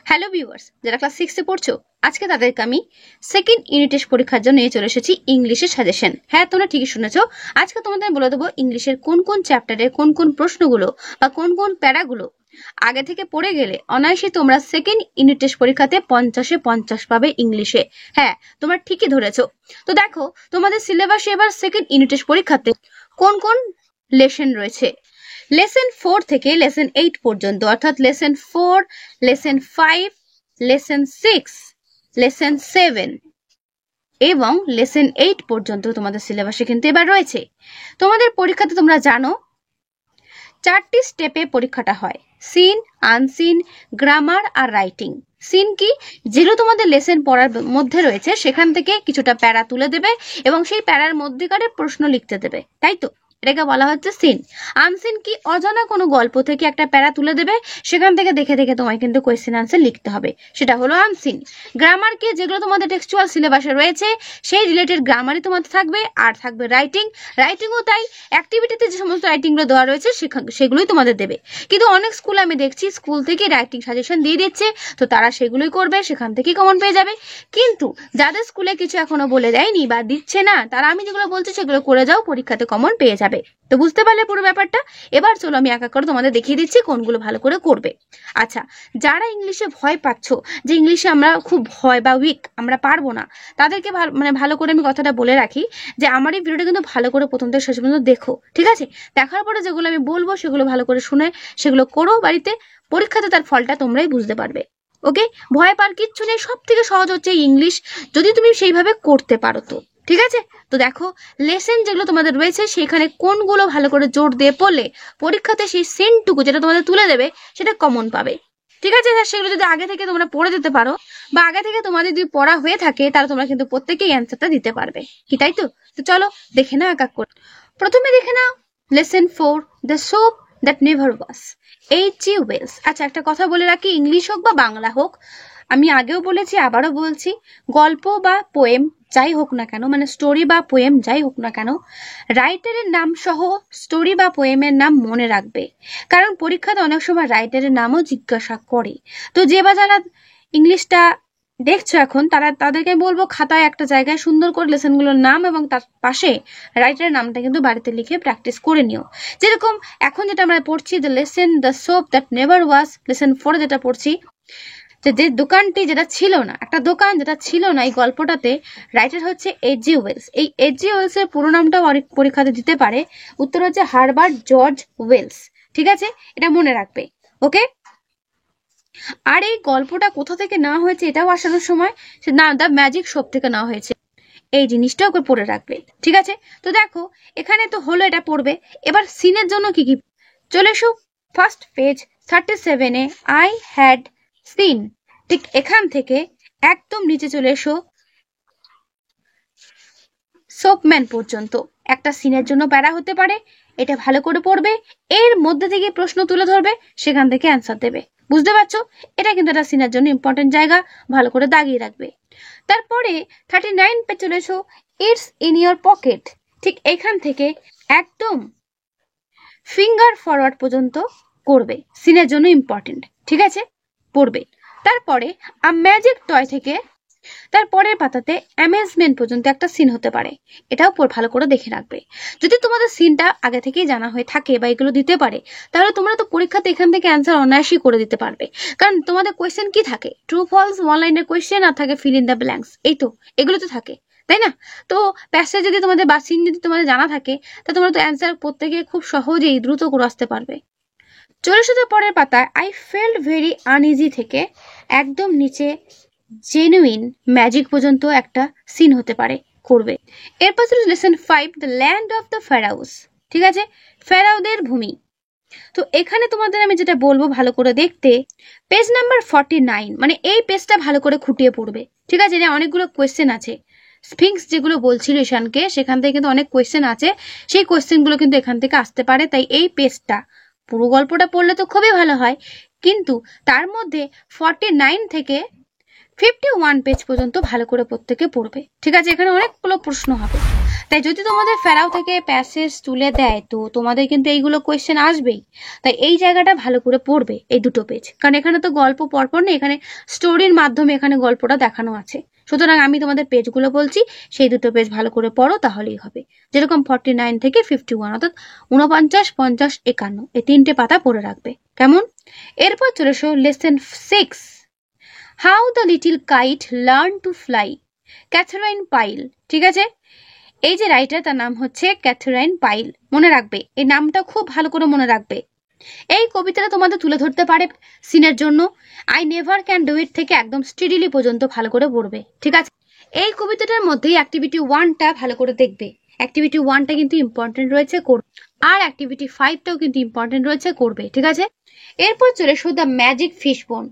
Hello viewers, যারা class 6 এ পড়ছো, আজকে তাদেরকে আমি সেকেন্ড ইউনিট টেস্ট পরীক্ষার জন্য নিয়ে চলে এসেছি ইংলিশের সাজেশন। হ্যাঁ, তোমরা ঠিকই শুনেছো। আজকে তোমাদের বলে দেবো ইংলিশের কোন কোন চ্যাপ্টারের কোন কোন প্রশ্নগুলো বা কোন কোন প্যারাগুলো আগে থেকে পড়ে গেলে অনায়াসে তোমরা সেকেন্ড ইউনিট টেস্ট পরীক্ষাতে 50-এ 50 পাবে ইংলিশে। হ্যাঁ, তোমরা ঠিকই ধরেছো। তো দেখো, তোমাদের সিলেবাসে এবার সেকেন্ড ইউনিট টেস্ট পরীক্ষাতে কোন কোন লেসন রয়েছে। লেসন 4 থেকে লেসন 8 পর্যন্ত, অর্থাৎ লেসন 4, লেসন 5, লেসন 6, লেসন 7 এবং লেসন 8 পর্যন্ত তোমাদের সিলেবাসে কিন্তু এবার রয়েছে। তোমাদের পরীক্ষাতে তোমরা জানো 4টি স্টেপে পরীক্ষাটা হয়: সিন, আনসিন, গ্রামার আর রাইটিং। সিন কি? যেগুলো তোমাদের লেসন পড়ার মধ্যে রয়েছে সেখান থেকে কিছুটা প্যারা তুলে দেবে এবং সেই প্যারার মধ্যেকার প্রশ্ন লিখতে দেবে, তাই তো? এটাকে বলা হচ্ছে সিন। আনসিন কি? অজানা কোনো গল্প থেকে একটা প্যারা তুলে দেবে, সেখান থেকে দেখে দেখে তোমায় কিন্তু কোয়েশ্চেন আনসার লিখতে হবে, সেটা হলো আনসিন। গ্রামার কি? যেগুলো তোমাদের টেক্সচুয়াল সিলেবাসে রয়েছে সেই রিলেটেড গ্রামারই তোমাদের থাকবে। আর থাকবে রাইটিং। রাইটিংও তাই, অ্যাক্টিভিটিতে যে সমস্ত রাইটিংগুলো দেওয়া রয়েছে সেগুলোই তোমাদের দেবে। কিন্তু অনেক স্কুল আমি দেখছি স্কুল থেকে রাইটিং সাজেশন দিয়ে দিচ্ছে, তো তারা সেগুলোই করবে, সেখান থেকেই কমন পেয়ে যাবে। কিন্তু যাদের স্কুলে কিছু এখনো বলে দেয়নি বা দিচ্ছে না, তারা আমি যেগুলো বলছি সেগুলো করে যাও, পরীক্ষাতে কমন পেয়ে যাবে। তো বুঝতে পারলে পুরো ব্যাপারটা? এবার চলো আমি এক এক করে তোমাদের দেখিয়ে দিচ্ছি কোনগুলো ভালো করে করবে। আচ্ছা, যারা ইংলিশে ভয় পাচ্ছ যে ইংলিশে আমরা খুব ভয় বা উইক, আমরা পারবো না, তাদেরকে ভালো করে আমি কথাটা বলে রাখি যে আমার এই ভিডিওটা কিন্তু ভালো করে প্রথম থেকে শেষ পর্যন্ত দেখো, ঠিক আছে? দেখার পরে যেগুলো আমি বলবো সেগুলো ভালো করে শুনে সেগুলো করো বাড়িতে, পরীক্ষাতে তার ফলটা তোমরাই বুঝতে পারবে। ওকে, ভয় পার কিচ্ছু নেই। সব থেকে সহজ হচ্ছে ইংলিশ, যদি তুমি সেইভাবে করতে পারো তো, ঠিক আছে? তো দেখো, লেসন যেগুলো তোমাদের রয়েছে সেখানে কোনগুলো ভালো করে জোর দিয়ে পড়লে পরীক্ষাতে সেই সেন্টুকু যেটা তোমাদের তুলে দেবে সেটা কমন পাবে, ঠিক আছে? সেগুলো যদি আগে থেকে তোমরা পড়ে যেতে পারো বা আগে থেকে তোমাদের যদি পড়া হয়ে থাকে তাহলে তোমরা কিন্তু প্রত্যেকেই অ্যান্সারটা দিতে পারবে, কি তাই তো? তো চলো দেখে নাও এক এক করে। প্রথমে দেখে নাও lesson 4, the soap that never was, H.G. Wells. আচ্ছা, একটা কথা বলে রাখি, ইংলিশ হোক বা বাংলা হোক, আমি আগেও বলেছি আবারও বলছি, গল্প বা পোয়েম যাই হোক না কেন, মানে স্টোরি বা পোয়েম যাই হোক না কেন, রাইটারের নাম সহ স্টোরি বা পোয়েমের নাম মনে রাখবে, কারণ পরীক্ষাতে অনেক সময় রাইটারের নামও জিজ্ঞাসা করে। তো যে বা যারা ইংলিশটা দেখছো এখন, তাদেরকে বলবো খাতায় একটা জায়গায় সুন্দর করে লেসনগুলোর নাম এবং তার পাশে রাইটারের নামটা কিন্তু বাড়িতে লিখে প্র্যাকটিস করে নিও। যেরকম এখন যেটা আমরা পড়ছি, the lesson the soap that never was, lesson 4 যেটা পড়ছি, যে দোকানটি যেটা ছিল না, একটা দোকান যেটা ছিল না, এই গল্পটাতে রাইটার হচ্ছে H.G. ওয়েলস। এই H.G. ওয়েলস এর পুরো নামটাও অনেক পরীক্ষাতে দিতে পারে, উত্তর হচ্ছে হারবার্ট জর্জ ওয়েলস, ঠিক আছে? এটা মনে রাখবে, ওকে? আর এই গল্পটা কোথা থেকে নেওয়া হয়েছে এটাও আসানোর সময় না, দ্য ম্যাজিক শপ থেকে নেওয়া হয়েছে, এই জিনিসটাও ওকে পড়ে রাখবে, ঠিক আছে? তো দেখো, এখানে তো হলো, এটা পড়বে। এবার সিনের জন্য কি কি, চলে এসো ফার্স্ট পেজ 37-এ, আই হ্যাড সিন। ঠিক এখান থেকে একদম নিচে চলে এসো সোপম্যান পর্যন্ত, একটা সিনের জন্য প্যারা হতে পারে, এটা ভালো করে পড়বে, এর মধ্যে থেকে প্রশ্ন তুলে ধরবে, সেখান থেকে অ্যান্সার দেবে। বুঝতে পারছো? এটা কিন্তু একটা সিনের জন্য ইম্পর্টেন্ট জায়গা, ভালো করে দাগিয়ে রাখবে। তারপরে 39 পে চলে এসো, ইটস ইন ইয়োর পকেট। ঠিক এখান থেকে একদম ফিঙ্গার ফরওয়ার্ড পর্যন্ত করবে, সিনের জন্য ইম্পর্টেন্ট, ঠিক আছে? পড়বে। তারপরে আ ম্যাজিক টয় থেকে তারপরের পাতাতে অ্যামেজমেন্ট পর্যন্ত একটা সিন হতে পারে, এটাও ভালো করে দেখে রাখবে। যদি তোমাদের সিনটা আগে থেকেই জানা হয়ে থাকে বা এগুলো দিতে পারে, তাহলে তোমরা তো পরীক্ষাতে এখান থেকে অ্যান্সার অনায়াসই করে দিতে পারবে। কারণ তোমাদের কোয়েশ্চেন কি থাকে? ট্রু ফলস, ওয়ান লাইনের কোয়েশ্চেন, আর থাকে ফিল ইন দ্য ব্ল্যাঙ্কস, এই তো এগুলো তো থাকে, তাই না? তো প্যাসেজ যদি তোমাদের বা সিন যদি তোমাদের জানা থাকে, তা তোমরা তো অ্যান্সার প্রত্যেকে খুব সহজেই দ্রুত করে আসতে পারবে। চলে এসো পরের পাতায় আই ফেল্ট ভেরি আনইজি থেকে একদম নিচে জেনুইন ম্যাজিক পর্যন্ত একটা সিন হতে পারে, করবে। এরপর lesson 5, the land of the ফেরাউস, ঠিক আছে? ফেরাউদের ভূমি। তো এখানে তোমাদের আমি যেটা বলবো ভালো করে দেখতে, পেজ নাম্বার 49, মানে এই পেজটা ভালো করে খুঁটিয়ে পড়বে, ঠিক আছে? এটা অনেকগুলো কোয়েশ্চেন আছে, স্ফিংস যেগুলো বলছিল ঈশানকে, সেখান থেকে কিন্তু অনেক কোয়েশ্চেন আছে, সেই কোয়েশ্চেনগুলো কিন্তু এখান থেকে আসতে পারে। তাই এই পেজটা পুরো গল্পটা পড়লে তো খুবই ভালো হয়, কিন্তু তার মধ্যে 49 থেকে 51 পেজ পর্যন্ত ভালো করে প্রত্যেকে পড়বে, ঠিক আছে? এখানে অনেকগুলো প্রশ্ন হবে। তাই যদি তোমাদের ফেরাও থেকে প্যাসেজ তুলে দেয় তো তোমাদের কিন্তু এইগুলো কোয়েশ্চেন আসবেই। তাই এই জায়গাটা ভালো করে পড়বে, এই দুটো পেজ, কারণ এখানে তো গল্প পরপর নেই, এখানে স্টোরির মাধ্যমে এখানে গল্পটা দেখানো আছে। সুতরাং আমি তোমাদের পেজগুলো বলছি, সেই দুটো পেজ ভালো করে পড়ো, তাহলেই হবে। যেরকম 49 থেকে 51, অর্থাৎ 49, 50, 51, এই 3টে পাতা পড়ে রাখবে, কেমন? এরপর চলে এসো lesson 6, how the little kite learn to fly, Katherine Pyle. ঠিক আছে, এই যে রাইটার তার নাম হচ্ছে ক্যাথরিন পাইল, মনে রাখবে, এই নামটা খুব ভালো করে মনে রাখবে। এই কবিতাটা তোমাদের তুলে ধরতে পারে সিনের জন্য। I never can do it থেকে একদম স্টেডিলি পর্যন্ত ভালো করে পড়বে, ঠিক আছে? এই কবিতাটার মধ্যেই অ্যাক্টিভিটি 1টা ভালো করে দেখবে। অ্যাক্টিভিটি 1টা কিন্তু ইম্পর্টেন্ট রয়েছে, করবে। আর অ্যাক্টিভিটি 5টাও কিন্তু ইম্পর্টেন্ট রয়েছে, করবে, ঠিক আছে? এরপর চলে এসো দ্য ম্যাজিক ফিশ বোন।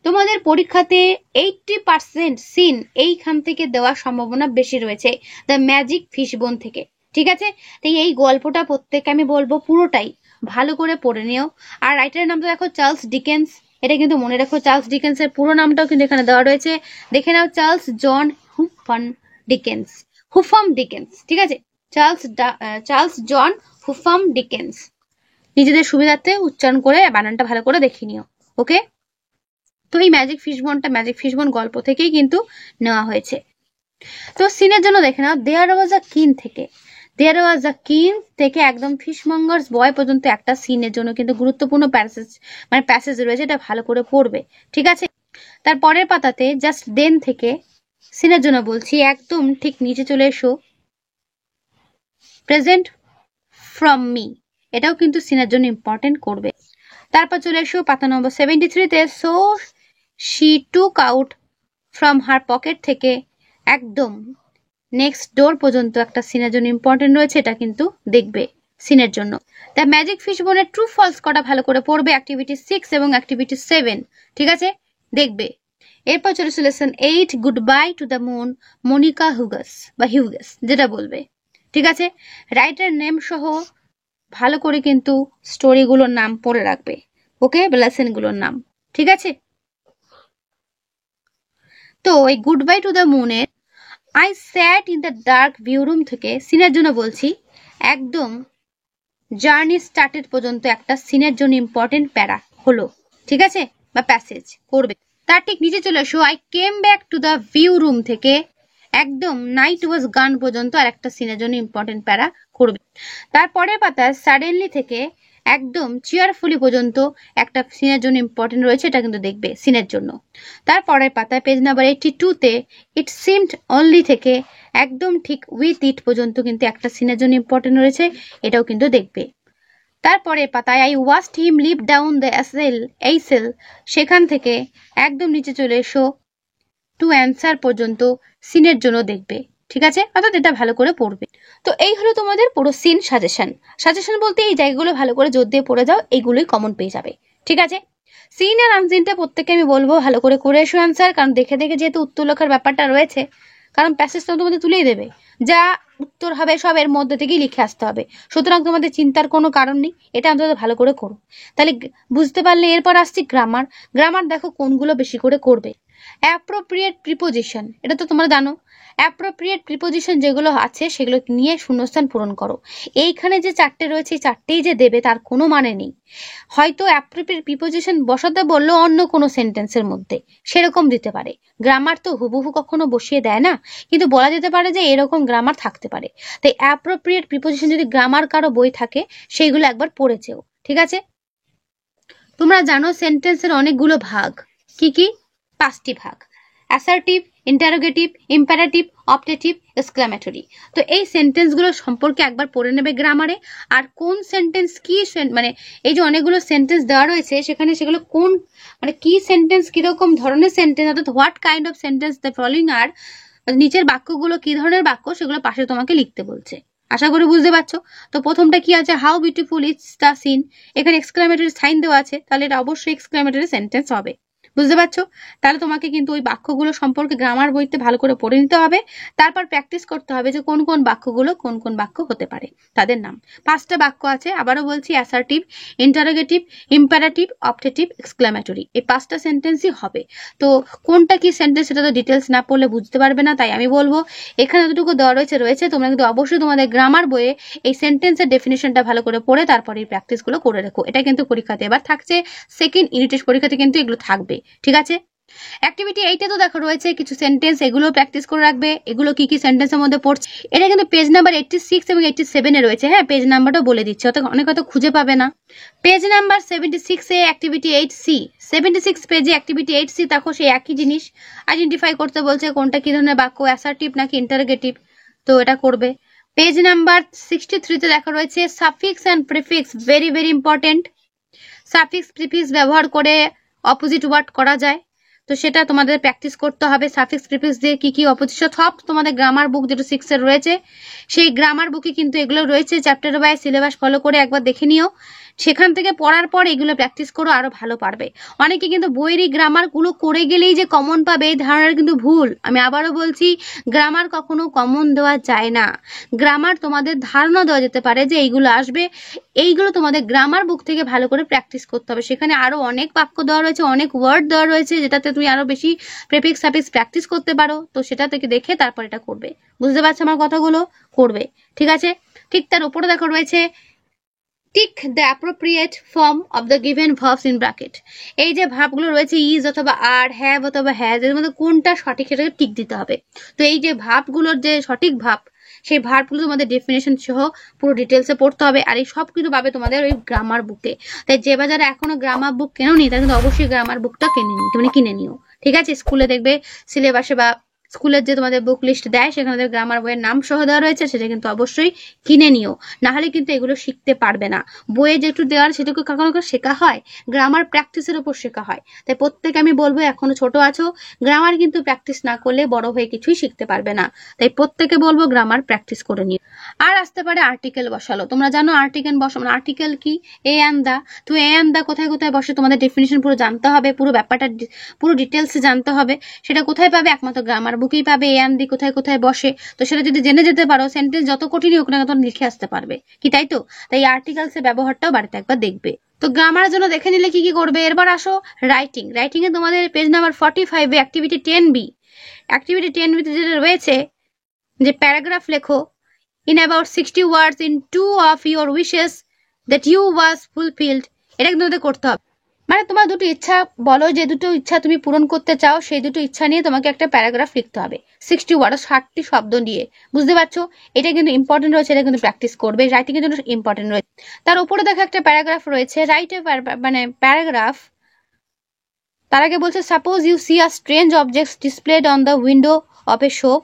তোমাদের পরীক্ষাতে 80% সিন এইখান থেকে দেওয়ার সম্ভাবনা বেশি রয়েছে, দ্য ম্যাজিক ফিশ বোন থেকে, ঠিক আছে? তাই এই গল্পটা প্রত্যেককে আমি বলবো পুরোটাই ভালো করে পড়ে নিও। আর রাইটারের নামটা দেখো চার্লস ডিকেন্স, এটা কিন্তু মনে রাখো। চার্লস ডিকেন্সের পুরো নামটাও কিন্তু এখানে দেওয়া রয়েছে, দেখে নাও, চার্লস জন হুফাম ডিকেন্স, হুফাম ডিকেন্স, ঠিক আছে? চার্লস জন হুফাম ডিকেন্স। নিজেদের সুবিধার্থে উচ্চারণ করে বানানটা ভালো করে দেখে নিও, ওকে? তো এই ম্যাজিক ফিশ বোন গল্প থেকেই কিন্তু নেওয়া হয়েছে। তো সিনের জন্য দেখে নাও, দেয়ার ওয়াজ আ কিন থেকে, দেয়ার ওয়াজ আ কিন থেকে একদম ফিশমঙ্গার্স বয় পর্যন্ত একটা সিনের জন্য কিন্তু গুরুত্বপূর্ণ প্যাসেজ রয়েছে, এটা ভালো করে পড়বে, ঠিক আছে? তার পরের পাতাতে জাস্ট দেন থেকে সিনের জন্য বলছি, একদম ঠিক নিচে চলে এসো, প্রেজেন্ট ফ্রম মি, এটাও কিন্তু সিনের জন্য ইম্পর্টেন্ট, করবে। তারপর চলে এসো পাতা নম্বর 73তে, so she took out from her pocket থেকে একদম নেক্সট ডোর পর্যন্ত একটা সিনের জন্য ইম্পর্টেন্ট রয়েছে, এটা কিন্তু দেখবে সিনের জন্য। দ্য ম্যাজিক ফিশ বোনের ট্রু ফলস কটা ভালো করে পড়বে, অ্যাক্টিভিটি 6 এবং অ্যাক্টিভিটি 7, ঠিক আছে? দেখবে। এরপর চলে lesson 8, good bye to the moon, Monica Hughes যেটা বলবে, ঠিক আছে? রাইটার নেম সহ ভালো করে কিন্তু স্টোরিগুলোর নাম পড়ে রাখবে, ওকে? লেসনগুলোর নাম, ঠিক আছে? তো এই গুড বাই টু দ্য মুনের I sat in the dark view room থেকে সিনের জন্য বলছি, একদম জার্নি স্টার্টেড পর্যন্ত একটা সিনের জন্য ইম্পর্টেন্ট প্যারা হলো, ঠিক আছে? বা প্যাসেজ, করবে। তার ঠিক নিচে চলে এসো, I came back to the view room থেকে একদম নাইট ওয়াজ গান পর্যন্ত আর একটা সিনের জন্য ইম্পর্টেন্ট প্যারা করবে। তারপরের পাতায় সাডেনলি থেকে একদম চিয়ারফুলি পর্যন্ত একটা সিনের জন্য ইম্পর্টেন্ট রয়েছে, এটা কিন্তু দেখবে সিনের জন্য। তারপরের পাতায় পেজ নাম্বার 82তে ইট সিমড অনলি থেকে একদম ঠিক উইথ ইট পর্যন্ত কিন্তু একটা সিনের জন্য ইম্পর্টেন্ট রয়েছে, এটাও কিন্তু দেখবে। তারপরে পাতায় I watched him leave down the aisle, সেখান থেকে একদম নিচে চলে এসো টু অ্যান্সার পর্যন্ত সিনের জন্য দেখবে, ঠিক আছে? অর্থাৎ এটা ভালো করে পড়বে। তো এই হলো তোমাদের পুরো সিন সাজেশন বলতে এই জায়গাগুলো ভালো করে জোর দিয়ে পড়ে যাও, এইগুলোই কমন পেয়ে যাবে, ঠিক আছে? সিন আর আনসিনটা প্রত্যেককে আমি বলবো ভালো করে এসো অ্যান্সার, কারণ দেখে যেহেতু উত্তর লেখার ব্যাপারটা রয়েছে, কারণ প্যাসেজটা তোমাদের তুলেই দেবে, যা উত্তর হবে সব এর মধ্যে থেকেই লিখে আসতে হবে। সুতরাং তোমাদের চিন্তার কোনো কারণ নেই, এটা অন্তত ভালো করে করো। তাহলে বুঝতে পারলে এরপর আসছি গ্রামার দেখো কোনগুলো বেশি করে করবে। অ্যাপ্রোপ্রিয়েট প্রিপোজিশন, এটা তো তোমরা জানো। অ্যাপ্রোপ্রিয়েট প্রিপোজিশন যেগুলো আছে সেগুলো নিয়ে শূন্যস্থান পূরণ করো। এইখানে যে 4টে রয়েছে, এই 4টেই যে দেবে তার কোনো মানে নেই। হয়তো অ্যাপ্রোপ্রিয়েট প্রিপোজিশন বসাতে বললো অন্য কোনো সেন্টেন্সের মধ্যে, সেরকম দিতে পারে। গ্রামার তো হুবহু কখনো বসিয়ে দেয় না, কিন্তু বলা যেতে পারে যে এরকম গ্রামার থাকতে পারে। তাই অ্যাপ্রোপ্রিয়েট প্রিপোজিশন যদি গ্রামার কারো বই থাকে সেইগুলো একবার পড়েছেও, ঠিক আছে? তোমরা জানো সেন্টেন্সের অনেকগুলো ভাগ, কি? 5টি ভাগ: assertive, interrogative, imperative, optative, exclamatory. তো এই সেন্টেন্সগুলো সম্পর্কে একবার পড়ে নেবে গ্রামারে। আর কোন সেন্টেন্স কি, মানে এই যে অনেকগুলো সেন্টেন্স দেওয়া রয়েছে সেখানে সেগুলো কোন, মানে কি সেন্টেন্স, কিরকম ধরনের সেন্টেন্স, অর্থাৎ what kind of sentence the following আর, নিচের বাক্যগুলো কি ধরনের বাক্য সেগুলো পাশে তোমাকে লিখতে বলছে। আশা করি বুঝতে পারছো। তো প্রথমটা কি আছে, how beautiful is the scene, এখানে এক্সক্লামেটরি সাইন দেওয়া আছে, তাহলে এটা অবশ্যই এক্সক্লামেটরি সেন্টেন্স হবে। বুঝতে পারছো? তাহলে তোমাকে কিন্তু ওই বাক্যগুলো সম্পর্কে গ্রামার বইতে ভালো করে পড়ে নিতে হবে, তারপর প্র্যাকটিস করতে হবে যে কোন কোন বাক্যগুলো কোন কোন বাক্য হতে পারে, তাদের নাম। 5টা বাক্য আছে, আবারও বলছি, assertive, interrogative, imperative, optative, exclamatory, এই 5টা সেন্টেন্সই হবে। তো কোনটা কি সেন্টেন্স সেটা তো ডিটেলস না পড়লে বুঝতে পারবে না, তাই আমি বলবো এখানে যতটুকু দেওয়া রয়েছে তোমরা কিন্তু অবশ্যই তোমাদের গ্রামার বইয়ে এই সেন্টেন্সের ডেফিনেশনটা ভালো করে পড়ে তারপরে এই প্র্যাকটিসগুলো করে রেখো। এটা কিন্তু পরীক্ষাতে এবার থাকছে, সেকেন্ড ইউনিটের পরীক্ষাতে কিন্তু এগুলো থাকবে, ঠিক আছে? অ্যাক্টিভিটি 8 তো দেখো রয়েছে কিছু সেন্টেন্স, এগুলো প্র্যাকটিস করে রাখবে। এগুলো কি কি সেন্টেন্সের মধ্যে পড়ছে, এটা কিন্তু পেজ নাম্বার 86 এবং 87 এ রয়েছে। হ্যাঁ, পেজ নাম্বারটাও বলে দিচ্ছি, অনেক হয়তো খুঁজে পাবে না। পেজ নাম্বার 76 এ অ্যাক্টিভিটি 8C, 76 পেজে অ্যাক্টিভিটি 8C দেখো সেই একই জিনিস আইডেন্টিফাই করতে বলছে কোনটা কি ধরনের বাক্য, অ্যাসার্টিভ নাকি ইন্টারোগেটিভ, তো এটা করবে। পেজ নাম্বার 63 তে দেখা রয়েছে suffix and prefix, very very important. Suffix prefix ব্যবহার করে অপোজিট ওয়ার্ড করা যায়, তো সেটা তোমাদের প্র্যাকটিস করতে হবে। সাফিক্স প্রিফিক্স দিয়ে কি কি অপোজিশন, সব তোমাদের গ্রামার বুক যেটা 6 এর রয়েছে সেই গ্রামার বুকে কিন্তু এগুলো রয়েছে, চ্যাপ্টার বাই সিলেবাস ফলো করে একবার দেখে নিও, সেখান থেকে পড়ার পর এগুলো প্র্যাকটিস করো, আরো ভালো পারবে। অনেকে কিন্তু বইয়েরই গ্রামার গুলো করে গেলেই যে কমন পাবে এই ধারণার কিন্তু ভুল। আমি আবারও বলছি, গ্রামার কখনো কমন দেওয়া যায় না। গ্রামার তোমাদের ধারণা দেওয়া যেতে পারে যে এইগুলো আসবে, এইগুলো তোমাদের গ্রামার বুক থেকে ভালো করে প্র্যাকটিস করতে হবে। সেখানে আরো অনেক বাক্য দেওয়া রয়েছে, অনেক ওয়ার্ড দেওয়া রয়েছে, যেটাতে তুমি আরো বেশি প্রিফিক্স সাফিক্স প্র্যাকটিস করতে পারো, তো সেটা থেকে দেখে তারপর এটা করবে। বুঝতে পারছো আমার কথাগুলো? করবে, ঠিক আছে? ঠিক তার উপরে দেখো রয়েছে tick the appropriate form of the given verbs in bracket. এই যে ভার্বগুলো রয়েছে ইজ অথবা আর, হ্যাভ অথবা হ্যাজ, এর মধ্যে কোনটা সঠিক সেটাকে টিক দিতে হবে। তো এই যে ভার্বগুলোর যে সঠিক ভার্ব, সেই ভার্বগুলো তোমাদের ডেফিনেশন সহ পুরো ডিটেলসে পড়তে হবে, আর এই সব কিছু পাবে তোমাদের ওই গ্রামার বুকে। তাই যে বাজারে এখনো গ্রামার বুক কেনোনি তারা কিন্তু অবশ্যই গ্রামার বুকটা কিনে নিও, ঠিক আছে? স্কুলে দেখবে সিলেবাসে বা স্কুলের যে তোমাদের বুক লিস্ট দেয় সেখানে গ্রামার বইয়ের নাম সহ দেওয়া রয়েছে, সেটা কিন্তু অবশ্যই কিনে নিও, না হলে কিন্তু এগুলো শিখতে পারবে না। বইয়ে যেটু দেওয়ার সেটুকু কখনো শেখা হয়, গ্রামার প্র্যাকটিসের উপর শেখা হয়। তাই প্রত্যেকে আমি বলবো, এখনো ছোট আছো, গ্রামার কিন্তু প্র্যাকটিস না করলে বড় হয়ে কিছুই শিখতে পারবে না। তাই প্রত্যেকে বলবো গ্রামার প্র্যাকটিস করে নিও। আর আসতে পারে আর্টিকেল বসালো। তোমরা জানো আর্টিকেল বসানো, আর্টিকেল কি? এ অ্যান্ড দা। তো এ অ্যান্ড দা কোথায় কোথায় বসে তোমাদের ডেফিনিশন পুরো জানতে হবে, পুরো ব্যাপারটা পুরো ডিটেলস জানতে হবে। সেটা কোথায় পাবে? একমাত্র গ্রামার বুকেই পাবে। এ অ্যান্ড দি কোথায় কোথায় বসে, তো সেটা যদি জেনে যেতে পারো, সেন্টেন্স যত কঠিনই হোক না তখন লিখে আসতে পারবে, কি তাই তো? তাই আর্টিকেলস এর ব্যবহারটাও বাড়িতে একবার দেখবে। তো গ্রামারের জন্য দেখে নিলে কি কি করবে। এরপর আসো রাইটিং। রাইটিং এ তোমাদের পেজ নাম্বার 45 এ অ্যাক্টিভিটি 10B, অ্যাক্টিভিটি 10B তে যেটা রয়েছে যে প্যারাগ্রাফ লেখো in about 60 words in 2 of your wishes that you was fulfilled। এটা কিন্তু তোমাদের করতে হবে। মানে তোমার দুটো ইচ্ছা বলো, যে দুটো ইচ্ছা তুমি পূরণ করতে চাও, সেই দুটো ইচ্ছা নিয়ে তোমাকে একটা প্যারাগ্রাফ লিখতে হবে 60 ওয়ার্ড, 60টি শব্দ নিয়ে। বুঝতে পারছো? এটা কিন্তু ইম্পর্টেন্ট রয়েছে, এটা কিন্তু প্র্যাকটিস করবে, রাইটিং এর জন্য ইম্পর্টেন্ট রয়েছে। তার উপরে দেখো একটা প্যারাগ্রাফ রয়েছে, রাইট এ মানে প্যারাগ্রাফ। তার আগে বলছে suppose you see a strange objects displayed on the window of a shop,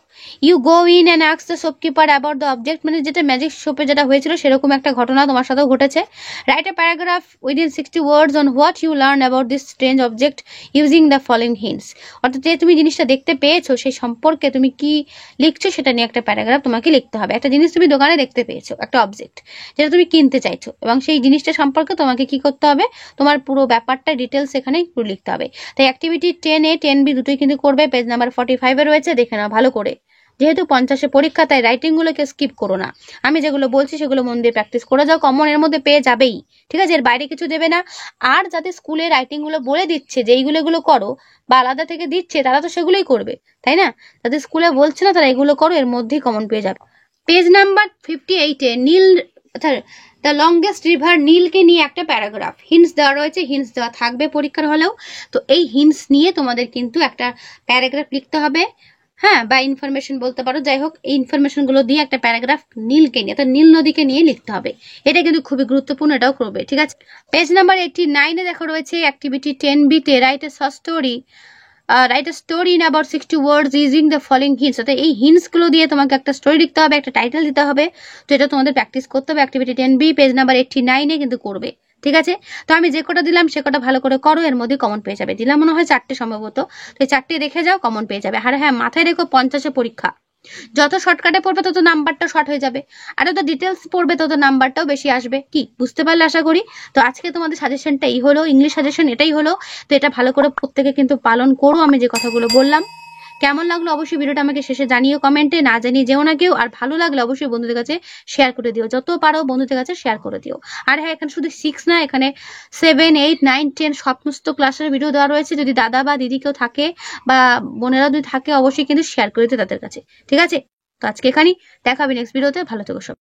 you go in and ask the shopkeeper about the object. মানে যেটা ম্যাজিক শপে যেটা হয়েছিল সেরকম একটা ঘটনা তোমার সাথেও ঘটেছে। Write a paragraph within 60 words on what you learn about this strange object using the following hints. অর্থাৎ যে তুমি জিনিসটা দেখতে পেয়েছো সেই সম্পর্কে তুমি কি লিখছো সেটা নিয়ে একটা প্যারাগ্রাফ তোমাকে লিখতে হবে। একটা জিনিস তুমি দোকানে দেখতে পেয়েছো, একটা অবজেক্ট যেটা তুমি কিনতে চাইছো, এবং সেই জিনিসটা সম্পর্কে তোমাকে কি করতে হবে, তোমার পুরো ব্যাপারটা ডিটেলস এখানে পুরো লিখতে হবে। তাই অ্যাক্টিভিটি 10A 10B দুটোই কিন্তু করবে, পেজ নাম্বার 45 এ রয়েছে, দেখে নাও ভালো করে। যেহেতু 50-এ পরীক্ষা তাই রাইটিং গুলোকে স্কিপ করো না, আমি যেগুলো বলছি সেগুলো মন দিয়ে প্র্যাকটিস করে যাও, কমন এর মধ্যে পেয়ে যাবেই, ঠিক আছে? এর বাইরে কিছু দেবে না। আর যাতে স্কুলে রাইটিং গুলো বলে দিচ্ছে যে এইগুলো এগুলো করো বা আলাদা থেকে দিচ্ছে, তারা তো সেগুলোই করবে, তাই না? যাদের স্কুলে বলছে না তারা এগুলো করো, এর মধ্যেই কমন পেয়ে যাবে। পেজ নাম্বার 58-এ নীল দ্য লংগেস্ট রিভার, নীলকে নিয়ে একটা প্যারাগ্রাফ, হিন্টস দেওয়া রয়েছে, হিন্টস দেওয়া থাকবে পরীক্ষার হলেও। তো এই হিন্টস নিয়ে তোমাদের কিন্তু একটা প্যারাগ্রাফ লিখতে হবে, হ্যাঁ, বা ইনফরমেশন বলতে পারো, যাই হোক এই ইনফরমেশন গুলো দিয়ে একটা প্যারাগ্রাফ নীলকে নিয়ে, অর্থাৎ নীল নদীকে নিয়ে লিখতে হবে। এটা কিন্তু খুবই গুরুত্বপূর্ণ, এটাও করবে, ঠিক আছে? পেজ নাম্বার 89-এ দেখো রয়েছে অ্যাক্টিভিটি 10B তে write a short story, write a story in about 60 words using the following hints. অর্থাৎ এই হিন্টস গুলো দিয়ে তোমাকে একটা স্টোরি লিখতে হবে, একটা টাইটেল দিতে হবে। তো এটা তোমাদের প্র্যাকটিস করতে হবে। অ্যাক্টিভিটি 10B পেজ নাম্বার 89-এ কিন্তু করবে, ঠিক আছে? তো আমি যে কটা দিলাম সে কটা ভালো করে করো, এর মধ্যে কমন পেয়ে যাবে। দিলাম মনে হয় 4টে সম্ভবত, তো এই 4টে রেখে যাও, কমন পেয়ে যাবে। আর হ্যাঁ, মাথায় রেখো 50-এ পরীক্ষা, যত শর্টকাটে পড়বে তত নাম্বারটা শর্ট হয়ে যাবে, আর যত ডিটেলস পড়বে তত নাম্বারটাও বেশি আসবে। কি বুঝতে পারলে আশা করি। তো আজকে তোমাদের সাজেশনটা এই হলো, ইংলিশ সাজেশন এটাই হলো। তো এটা ভালো করে প্রত্যেকে কিন্তু পালন করো আমি যে কথাগুলো বললাম। কেমন লাগলো অবশ্যই ভিডিওটা আমাকে শেষে জানিও কমেন্টে, না জানিয়ে যেও না কেউ। আর ভালো লাগলে অবশ্যই বন্ধুদের কাছে শেয়ার করে দিও, যত পারো বন্ধুদের কাছে শেয়ার করে দিও। আর হ্যাঁ, এখানে শুধু 6 না, এখানে 7, 8, 9, 10 সমস্ত ক্লাসের ভিডিও দেওয়া রয়েছে। যদি দাদা বা দিদি কেউ থাকে বা বোনেরা যদি থাকে অবশ্যই কিন্তু শেয়ার করে দিও তাদের কাছে। ঠিক আছে, তো আজকে এখানেই দেখা হবে নেক্সট ভিডিওতে। ভালো থেকো সব।